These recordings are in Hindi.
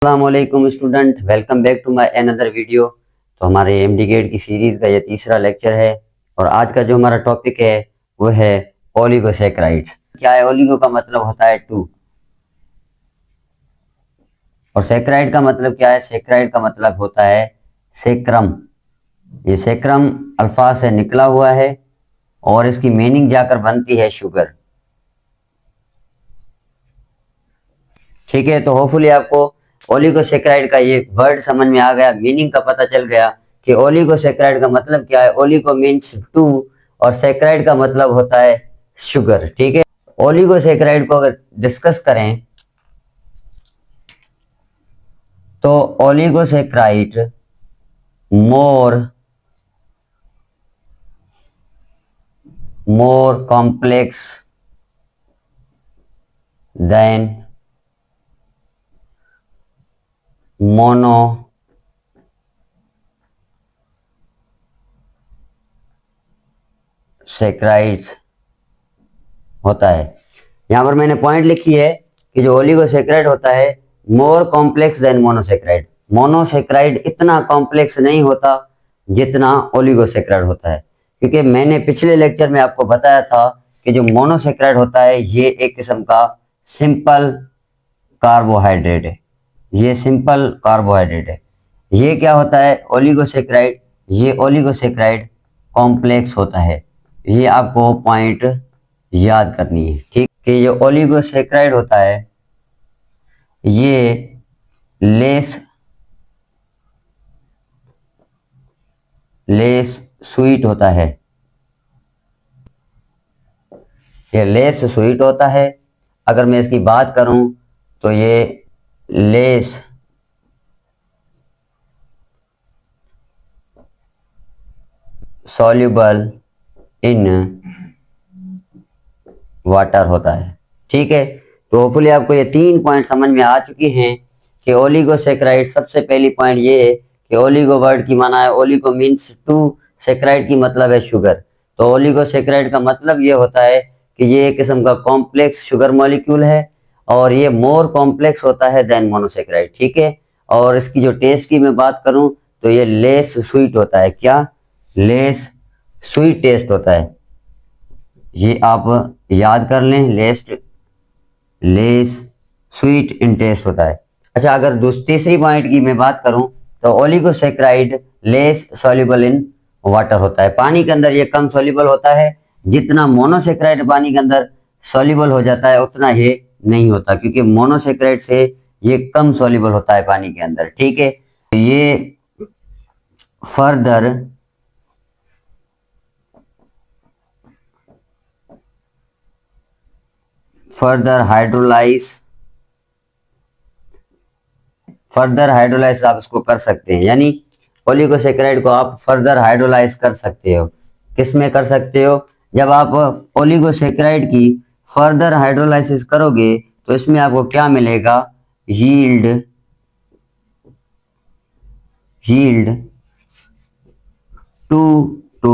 अस्सलामुअलैकुम student, welcome back to my another video. तो हमारे एमडी गेट की सीरीज का ये तीसरा लेक्चर है और आज का जो हमारा टॉपिक है वो है ओलिगोसैकराइड्स। क्या है? ओलिगो का मतलब होता है टू और सैकराइड का मतलब क्या है? सैकराइड का मतलब होता है सेक्रम। ये सेक्रम अल्फाज से निकला हुआ है और इसकी मीनिंग जाकर बनती है शुगर। ठीक है, तो होपफुली आपको ओलिगोसैकराइड का ये वर्ड समझ में आ गया, मीनिंग का पता चल गया कि ओलिगोसैकराइड का मतलब क्या है। ओलिगो मीन्स टू और सैकराइड का मतलब होता है शुगर। ठीक है, ओलिगोसैकराइड को अगर डिस्कस करें तो oligosaccharide more complex than monosaccharides होता है। यहाँ पर मैंने पॉइंट लिखी है कि जो ओलिगोसैकराइड होता है more complex than monosaccharide. Monosaccharide इतना कॉम्प्लेक्स नहीं होता जितना ओलिगोसैकराइड होता है, क्योंकि मैंने पिछले लेक्चर में आपको बताया था कि जो मोनोसैकराइड होता है ये एक किस्म का सिंपल कार्बोहाइड्रेट है। ये सिंपल कार्बोहाइड्रेट है। ये क्या होता है? ओलिगोसैकराइड। ये ओलिगोसैकराइड कॉम्प्लेक्स होता है। ये आपको पॉइंट याद करनी है। ठीक, कि ये ओलिगोसैकराइड होता है ये लेस लेस स्वीट होता है। ये लेस स्वीट होता है। अगर मैं इसकी बात करूं तो ये लेस सॉल्युबल इन वाटर होता है। ठीक है, तो होपफुली आपको ये 3 पॉइंट समझ में आ चुकी हैं कि ओलिगोसैकराइड। सबसे पहली पॉइंट ये है कि ओलिगो वर्ड की माना है, ओलिगो मीन्स टू, सैकराइड की मतलब है शुगर। तो ओलिगोसैकराइड का मतलब ये होता है कि ये एक किस्म का कॉम्प्लेक्स शुगर मॉलिक्यूल है और ये मोर कॉम्प्लेक्स होता है देन मोनोसैकराइड। ठीक है, और इसकी जो टेस्ट की मैं बात करूं तो ये लेस स्वीट होता है। क्या? लेस स्वीट टेस्ट होता है। ये आप याद कर लें, लेस स्वीट इन टेस्ट होता है। अच्छा, अगर तीसरी पॉइंट की मैं बात करूं तो ओलिगोसैकराइड लेस सॉल्युबल इन वाटर होता है। पानी के अंदर ये कम सॉल्युबल होता है। जितना मोनोसैकराइड पानी के अंदर सॉल्युबल हो जाता है उतना ये नहीं होता, क्योंकि मोनोसैकराइड से ये कम सॉल्युबल होता है पानी के अंदर। ठीक है, ये फर्दर फर्दर हाइड्रोलाइज आप इसको कर सकते हैं, यानी ओलिगोसैकराइड को आप फर्दर हाइड्रोलाइज कर सकते हो। किस में कर सकते हो? जब आप ओलिगोसैकराइड की फर्दर हाइड्रोलाइसिस करोगे तो इसमें आपको क्या मिलेगा? Yield yield 2 to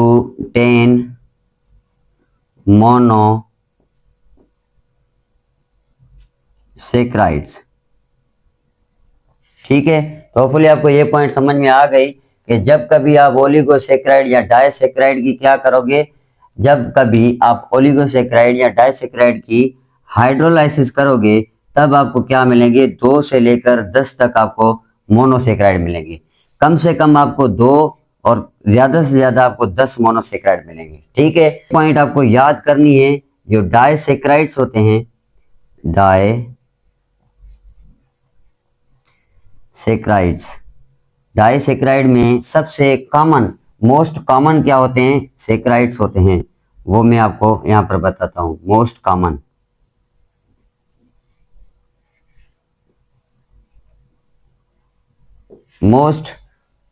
10 monosaccharides. ठीक है, तो होपफुली आपको ये पॉइंट समझ में आ गई कि जब कभी आप ओलिगोसैकराइड या डाइसैकराइड की क्या करोगे, जब कभी आप ओलिगोसैकराइड या डाइसैकराइड की हाइड्रोलाइसिस करोगे तब आपको क्या मिलेंगे? 2 से लेकर 10 तक आपको मोनोसैकराइड मिलेंगे। कम से कम आपको 2 और ज्यादा से ज्यादा आपको 10 मोनोसैकराइड मिलेंगे। ठीक है, पॉइंट आपको याद करनी है। जो डाइसैकराइड्स होते हैं, डाइसैकराइड्स डाइसैकराइड में सबसे कॉमन, मोस्ट कॉमन क्या होते हैं? सैकराइड्स होते हैं। वो मैं आपको यहाँ पर बताता हूँ। मोस्ट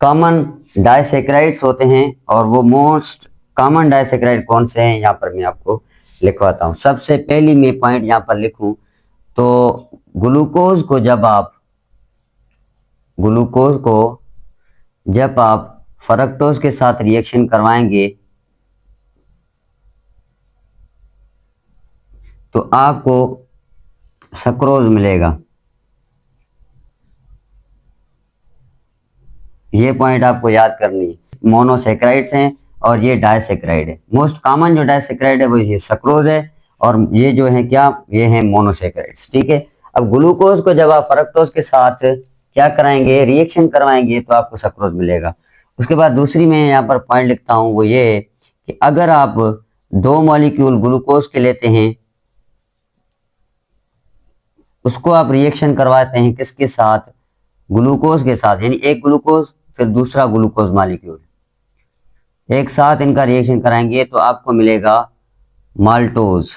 कॉमन डाइसैकराइड्स होते हैं और वो मोस्ट कॉमन डाइसैकराइड कौन से हैं यहाँ पर मैं आपको लिखवाता हूँ। सबसे पहली मैं पॉइंट यहाँ पर लिखूं तो ग्लूकोज को जब आप फ्रक्टोज के साथ रिएक्शन करवाएंगे तो आपको सक्रोज मिलेगा। ये पॉइंट आपको याद करनी है। मोनोसेक्राइड्स हैं और ये डाइसेक्राइड है। मोस्ट कॉमन जो डाइसेक्राइड है वो ये सक्रोज है और ये जो है क्या, ये है मोनोसेक्राइड्स। ठीक है, अब ग्लूकोज को जब आप फ्रक्टोज के साथ क्या कराएंगे, रिएक्शन करवाएंगे, तो आपको सक्रोज मिलेगा। उसके बाद दूसरी मैं यहाँ पर पॉइंट लिखता हूँ, वो ये है कि अगर आप 2 मॉलिक्यूल ग्लूकोज के लेते हैं, उसको आप रिएक्शन करवाते हैं किसके साथ, ग्लूकोज के साथ, यानी एक ग्लूकोज फिर दूसरा ग्लूकोज मॉलिक्यूल, एक साथ इनका रिएक्शन कराएंगे तो आपको मिलेगा माल्टोज।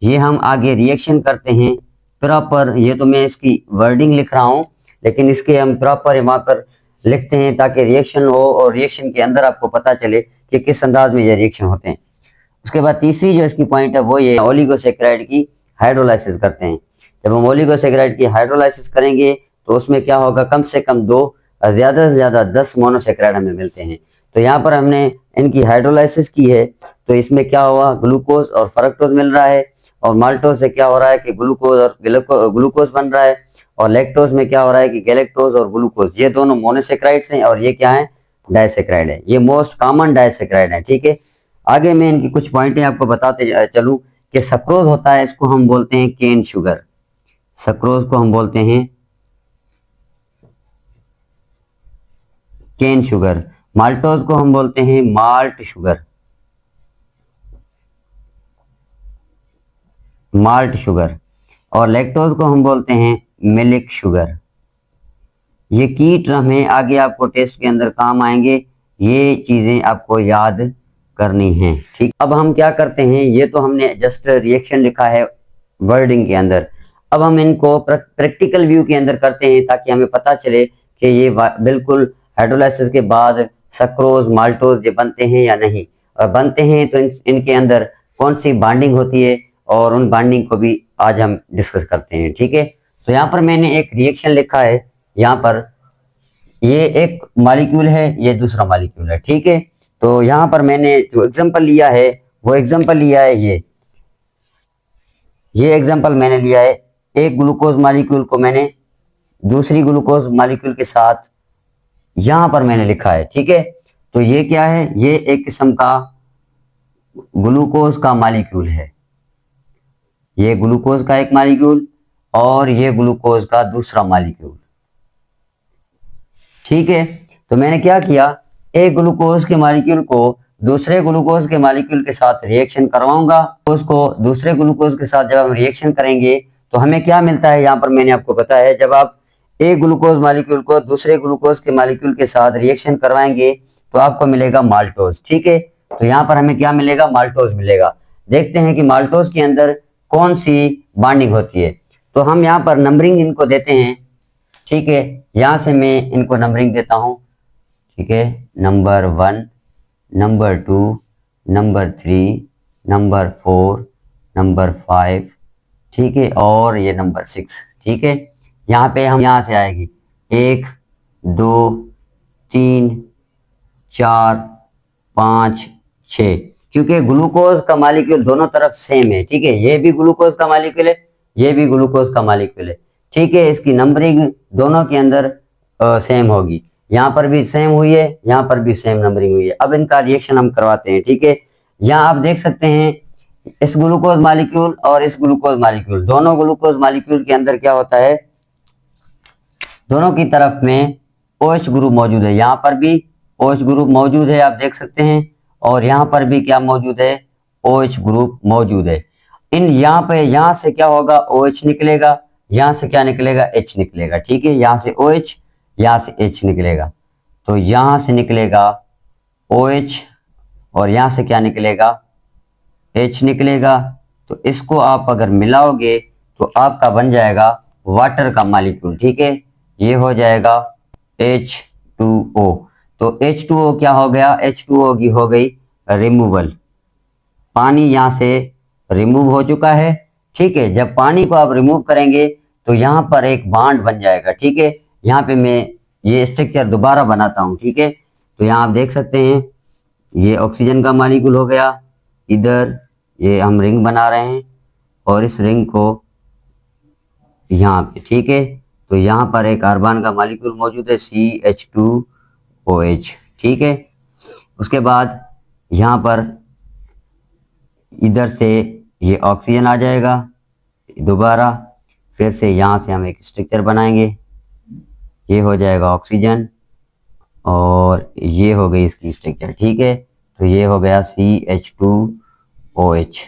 ये हम आगे रिएक्शन करते हैं प्रॉपर, ये तो मैं इसकी वर्डिंग लिख रहा हूँ, लेकिन इसके हम प्रॉपर वहां पर लिखते हैं ताकि रिएक्शन हो और रिएक्शन के अंदर आपको पता चले कि किस अंदाज में ये रिएक्शन होते हैं। उसके बाद तीसरी जो इसकी पॉइंट है वो ये ओलिगोसेक्राइड की हाइड्रोलाइसिस करते हैं। जब हम ओलिगोसेक्राइड की हाइड्रोलाइसिस करेंगे तो उसमें क्या होगा, कम से कम 2, ज्यादा से ज्यादा 10 मोनोसेक्राइड हमें मिलते हैं। तो यहाँ पर हमने इनकी हाइड्रोलाइसिस की है, तो इसमें क्या हुआ, ग्लूकोज और फ्रक्टोज मिल रहा है, और माल्टोज से क्या हो रहा है कि ग्लूकोज और ग्लूकोज बन रहा है, और लैक्टोज में क्या हो रहा है कि गैलेक्टोज और ग्लूकोज, ये दोनों मोनोसेक्राइड्स हैं और ये क्या है, डाइसेक्राइड है। ये मोस्ट कॉमन डाइसेक्राइड है। ठीक है, आगे मैं इनकी कुछ पॉइंटें आपको बताते चलूं कि सक्रोज होता है, इसको हम बोलते हैं केन शुगर, सक्रोज को हम बोलते हैं केन शुगर, माल्टोज को हम बोलते हैं माल्ट शुगर, माल्ट शुगर, और लैक्टोज को हम बोलते हैं मिल्क शुगर। ये की टर्म है, आगे आपको टेस्ट के अंदर काम आएंगे, ये चीजें आपको याद करनी है। ठीक, अब हम क्या करते हैं, ये तो हमने जस्ट रिएक्शन लिखा है वर्डिंग के अंदर, अब हम इनको प्रैक्टिकल व्यू के अंदर करते हैं ताकि हमें पता चले कि ये बिल्कुल हाइड्रोलाइसिस के बाद सक्रोज माल्टोज ये बनते हैं या नहीं, और बनते हैं तो इनके अंदर कौन सी बॉन्डिंग होती है, और उन बॉन्डिंग को भी आज हम डिस्कस करते हैं। ठीक है, तो यहाँ पर मैंने एक रिएक्शन लिखा है, यहाँ पर ये एक मॉलिक्यूल है, ये दूसरा मॉलिक्यूल है। ठीक है, तो यहाँ पर मैंने जो एग्जांपल लिया है वो एग्जांपल लिया है ये एग्जांपल मैंने लिया है, एक ग्लूकोज मॉलिक्यूल को मैंने दूसरी ग्लूकोज मॉलिक्यूल के साथ यहां पर मैंने लिखा है। ठीक है, तो ये क्या है, ये एक किस्म का ग्लूकोज का मॉलिक्यूल है, ये ग्लूकोज का एक मॉलिक्यूल और ये ग्लूकोज का दूसरा मॉलिक्यूल। ठीक है, तो मैंने क्या किया, एक ग्लूकोज के मॉलिक्यूल को दूसरे ग्लूकोज के मॉलिक्यूल के साथ रिएक्शन करवाऊंगा, उसको दूसरे ग्लूकोज के साथ जब हम रिएक्शन करेंगे तो हमें क्या मिलता है, यहाँ पर मैंने आपको बताया है, जब आप एक ग्लूकोज मॉलिक्यूल को दूसरे ग्लूकोज के मॉलिक्यूल के साथ रिएक्शन करवाएंगे तो आपको मिलेगा माल्टोज। ठीक है, तो यहाँ पर हमें क्या मिलेगा, माल्टोज मिलेगा। देखते हैं कि माल्टोज के अंदर कौन सी बॉन्डिंग होती है, तो हम यहाँ पर नंबरिंग इनको देते हैं। ठीक है, यहां से मैं इनको नंबरिंग देता हूं। ठीक है, number 1, number 2, number 3, number 4, number 5, ठीक है, और ये नंबर 6। ठीक है, यहाँ पे हम यहाँ से आएगी 1, 2, 3, 4, 5, 6, क्योंकि ग्लूकोज का मॉलिक्यूल दोनों तरफ सेम है। ठीक है, ये भी ग्लूकोज का मॉलिक्यूल है, ये भी ग्लूकोज का मॉलिक्यूल है। ठीक है, इसकी नंबरिंग दोनों के अंदर सेम होगी, यहाँ पर भी सेम हुई है, यहाँ पर भी सेम नंबरिंग हुई है। अब इनका रिएक्शन हम करवाते हैं। ठीक है, यहाँ आप देख सकते हैं इस ग्लूकोज मॉलिक्यूल और इस ग्लूकोज मॉलिक्यूल, दोनों ग्लूकोज मॉलिक्यूल के अंदर क्या होता है, दोनों की तरफ में OH ग्रुप मौजूद है, यहाँ पर भी OH ग्रुप मौजूद है, आप देख सकते हैं, और यहाँ पर भी क्या मौजूद है, OH ग्रुप मौजूद है। इन यहाँ पे यहाँ से क्या होगा, OH निकलेगा, यहाँ से क्या निकलेगा, H निकलेगा। ठीक है, यहाँ से OH, यहाँ से H निकलेगा, तो यहाँ से निकलेगा OH और यहाँ से क्या निकलेगा, H निकलेगा। तो इसको आप अगर मिलाओगे तो आपका बन जाएगा वाटर का मॉलिक्यूल। ठीक है, ये हो जाएगा H2O। तो H2O क्या हो गया, H2O की हो गई रिमूवल, पानी यहाँ से रिमूव हो चुका है। ठीक है, जब पानी को आप रिमूव करेंगे तो यहाँ पर एक बॉन्ड बन जाएगा। ठीक है, यहाँ पे मैं ये स्ट्रक्चर दोबारा बनाता हूँ। ठीक है, तो यहाँ आप देख सकते हैं ये ऑक्सीजन का मॉलिक्यूल हो गया, इधर ये हम रिंग बना रहे हैं और इस रिंग को यहाँ पे। ठीक है, तो यहाँ पर एक कार्बन का मॉलिक्यूल मौजूद है CH2O, OH, ठीक है। उसके बाद यहाँ पर इधर से ये ऑक्सीजन आ जाएगा दोबारा, फिर से यहाँ से हम एक स्ट्रक्चर बनाएंगे, ये हो जाएगा ऑक्सीजन और ये हो गई इसकी स्ट्रक्चर, ठीक है। तो ये हो गया CH2OH।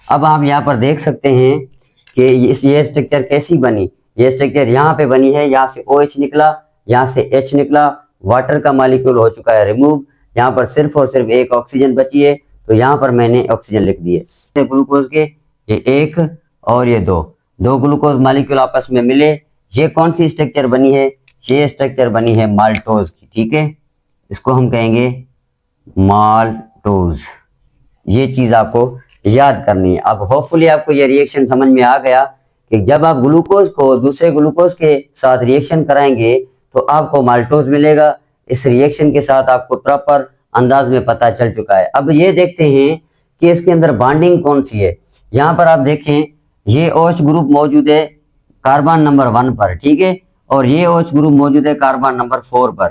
अब आप यहाँ पर देख सकते हैं कि ये स्ट्रक्चर कैसी बनी। ये स्ट्रक्चर यहाँ पे बनी है, यहाँ से OH निकला, यहाँ से H निकला, वाटर का मॉलिक्यूल हो चुका है रिमूव, यहाँ पर सिर्फ और सिर्फ एक ऑक्सीजन बची है, तो यहाँ पर मैंने ऑक्सीजन लिख दिए। ग्लूकोज के ये एक और ये दो ग्लूकोज मॉलिक्यूल आपस में मिले, ये कौन सी स्ट्रक्चर बनी है, ये स्ट्रक्चर बनी है माल्टोज की, ठीक है। इसको हम कहेंगे माल्टोज। ये चीज आपको याद करनी है। अब होपफुली आपको ये रिएक्शन समझ में आ गया कि जब आप ग्लूकोज को दूसरे ग्लूकोज के साथ रिएक्शन कराएंगे तो आपको माल्टोज मिलेगा। इस रिएक्शन के साथ आपको प्रॉपर अंदाज में पता चल चुका है। अब ये देखते हैं कि इसके अंदर बॉन्डिंग कौन सी है। यहाँ पर आप देखें, ये OH ग्रुप मौजूद है कार्बन नंबर 1 पर, ठीक है, और ये OH ग्रुप मौजूद है कार्बन नंबर 4 पर।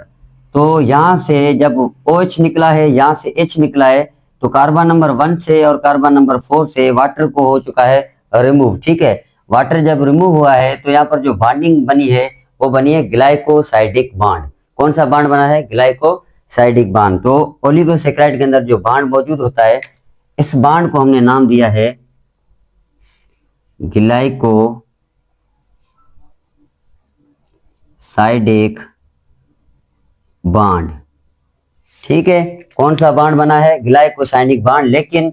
तो यहाँ से जब OH निकला है, यहाँ से H निकला है, तो कार्बन नंबर 1 से और कार्बन नंबर 4 से वाटर को हो चुका है रिमूव, ठीक है। वाटर जब रिमूव हुआ है तो यहाँ पर जो बॉन्डिंग बनी है वो बनी है ग्लाइकोसाइडिक बॉन्ड। कौन सा बॉन्ड बना है? Glycosidic bond. तो ओलिगोसैकेराइड के अंदर जो बॉन्ड मौजूद होता है, इस बॉन्ड को हमने नाम दिया है ग्लाइकोसाइडिक बॉन्ड, ठीक है। कौन सा बॉन्ड बना है? Glycosidic bond. लेकिन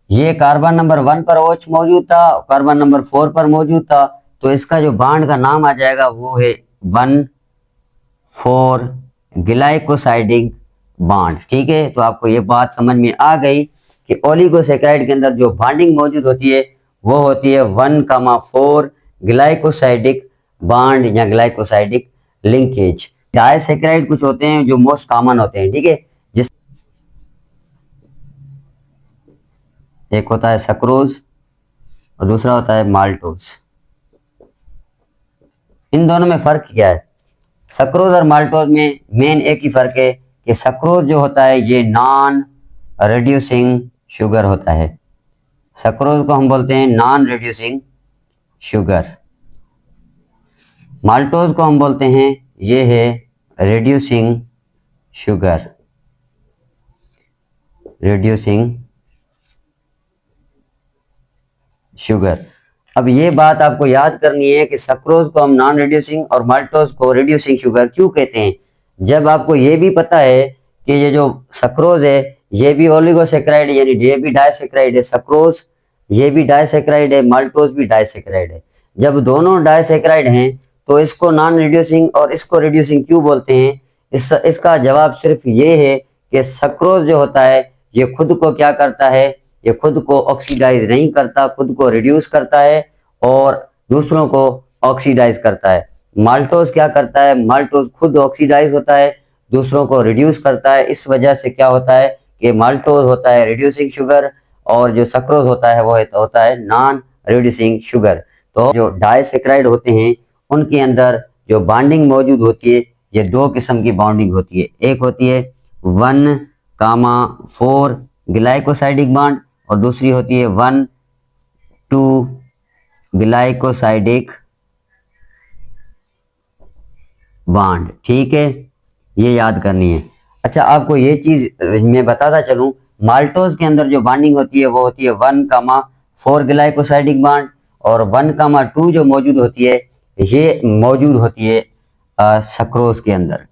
ये कार्बन नंबर 1 पर OH मौजूद था, कार्बन नंबर 4 पर मौजूद था, तो इसका जो बॉन्ड का नाम आ जाएगा वो है 1,4 ग्लाइकोसाइडिक बॉन्ड, ठीक है। तो आपको ये बात समझ में आ गई कि ओलिगोसैकेराइड के अंदर जो बॉन्डिंग मौजूद होती है वो होती है 1,4 ग्लाइकोसाइडिक बॉन्ड या ग्लाइकोसाइडिक लिंकेज। डाइसैकेराइड कुछ होते हैं जो मोस्ट कॉमन होते हैं, ठीक है। जिस एक होता है सक्रोज और दूसरा होता है माल्टोज। इन दोनों में फर्क क्या है? सक्रोज और माल्टोज में मेन एक ही फर्क है कि सक्रोज जो होता है ये नॉन रिड्यूसिंग शुगर होता है। सक्रोज को हम बोलते हैं नॉन रिड्यूसिंग शुगर। माल्टोज को हम बोलते हैं ये है रिड्यूसिंग शुगर, रिड्यूसिंग शुगर। अब ये बात आपको याद करनी है कि सक्रोज को हम नॉन रिड्यूसिंग और माल्टोज को रिड्यूसिंग शुगर क्यों कहते हैं। जब आपको ये भी पता है कि ये जो सक्रोज है ये भी ओलिगोसैकेराइड है, यानी ये भी डाइसैकेराइड है, सक्रोज ये भी डाइसैकेराइड है, माल्टोज भी डाइसैकेराइड है। जब दोनों डाइसैकेराइड हैं तो इसको नॉन रिड्यूसिंग और इसको रिड्यूसिंग क्यों बोलते हैं? इसका जवाब सिर्फ ये है कि सक्रोज जो होता है ये खुद को क्या करता है, ये खुद को ऑक्सीडाइज नहीं करता, खुद को रिड्यूस करता है और दूसरों को ऑक्सीडाइज करता है। माल्टोज क्या करता है? माल्टोज खुद ऑक्सीडाइज होता है, दूसरों को रिड्यूस करता है। इस वजह से क्या होता है कि माल्टोज होता है रिड्यूसिंग शुगर और जो सक्रोज होता है वो होता है नॉन रिड्यूसिंग शुगर। तो जो डाइसैकेराइड होते हैं उनके अंदर जो बॉन्डिंग मौजूद होती है ये दो किस्म की बॉन्डिंग होती है। एक होती है 1,4 ग्लाइकोसाइडिक बॉन्ड और दूसरी होती है 1,2 ग्लाइकोसाइडिक बॉन्ड, ठीक है। ये याद करनी है। अच्छा, आपको ये चीज मैं बताता चलूं, माल्टोज के अंदर जो बॉन्डिंग होती है वो होती है 1,4 ग्लाइकोसाइडिक बॉन्ड और 1,2 जो मौजूद होती है ये मौजूद होती है सक्रोज के अंदर।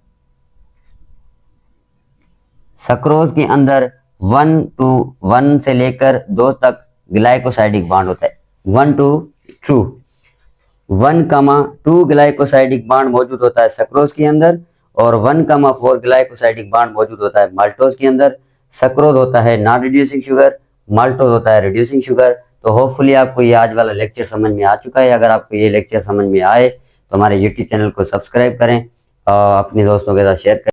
सक्रोज के अंदर 1 से लेकर 2 तक ग्लाइकोसाइडिक बॉन्ड होता है। 1,2 ग्लाइकोसाइडिक बॉन्ड मौजूद होता है सक्रोज के अंदर और 1,4 ग्लाइकोसाइडिक बॉन्ड मौजूद होता है माल्टोज के अंदर। सक्रोज होता है नॉन रिड्यूसिंग शुगर, माल्टोज होता है रिड्यूसिंग शुगर। तो होपफुली आपको ये आज वाला लेक्चर समझ में आ चुका है। अगर आपको ये लेक्चर समझ में आए तो हमारे YouTube चैनल को सब्सक्राइब करें और अपने दोस्तों के साथ शेयर करें।